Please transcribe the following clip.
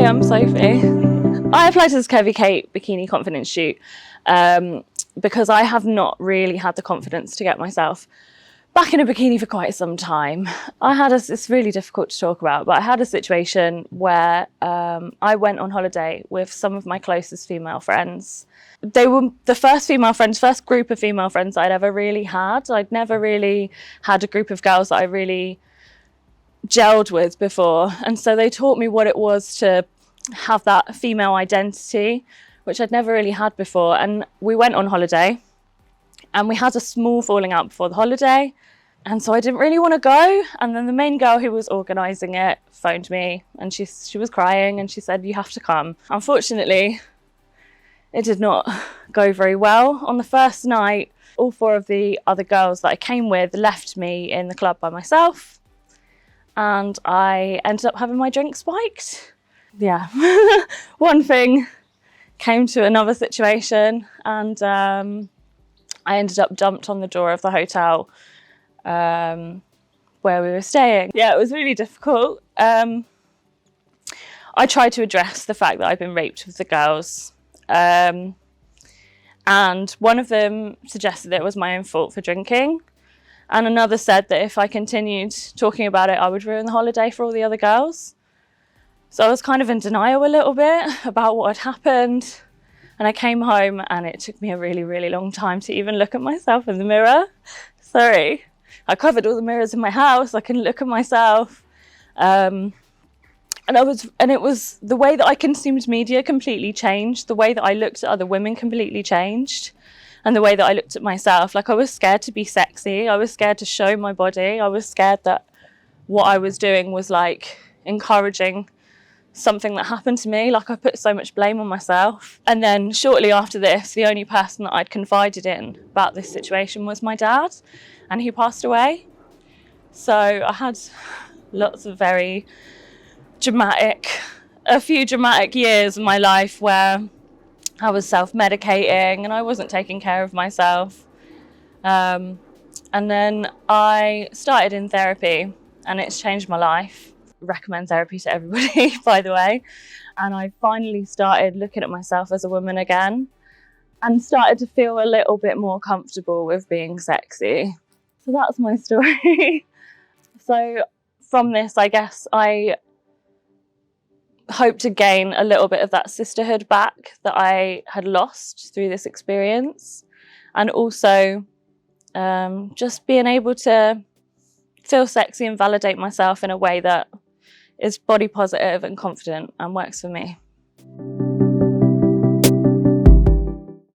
I'm Sophie. I applied to this Curvy Kate bikini confidence shoot because I have not really had the confidence to get myself back in a bikini for quite some time. It's really difficult to talk about, but I had a situation where I went on holiday with some of my closest female friends. They were the first group of female friends I'd ever really had. I'd never really had a group of girls that I really gelled with before, and so they taught me what it was to have that female identity, which I'd never really had before. And we went on holiday and we had a small falling out before the holiday, and so I didn't really want to go. And then the main girl who was organising it phoned me, and she was crying, and she said, "You have to come." Unfortunately, it did not go very well. On the first night, all 4 of the other girls that I came with left me in the club by myself, and I ended up having my drink spiked. Yeah, one thing came to another situation, and I ended up dumped on the door of the hotel where we were staying. Yeah, it was really difficult. I tried to address the fact that I'd been raped with the girls, and one of them suggested that it was my own fault for drinking, and another said that if I continued talking about it, I would ruin the holiday for all the other girls. So I was kind of in denial a little bit about what had happened. And I came home, and it took me a really, really long time to even look at myself in the mirror. Sorry. I covered all the mirrors in my house. I couldn't look at myself. And it was the way that I consumed media completely changed. The way that I looked at other women completely changed. And the way that I looked at myself, like I was scared to be sexy. I was scared to show my body. I was scared that what I was doing was like encouraging something that happened to me. Like I put so much blame on myself. And then shortly after this, the only person that I'd confided in about this situation was my dad, and he passed away. So I had lots of a few dramatic years in my life where I was self-medicating and I wasn't taking care of myself. And then I started in therapy, and it's changed my life. Recommend therapy to everybody, by the way. And I finally started looking at myself as a woman again, and started to feel a little bit more comfortable with being sexy. So that's my story. So from this, I guess I hope to gain a little bit of that sisterhood back that I had lost through this experience, and also just being able to feel sexy and validate myself in a way that is body positive and confident and works for me.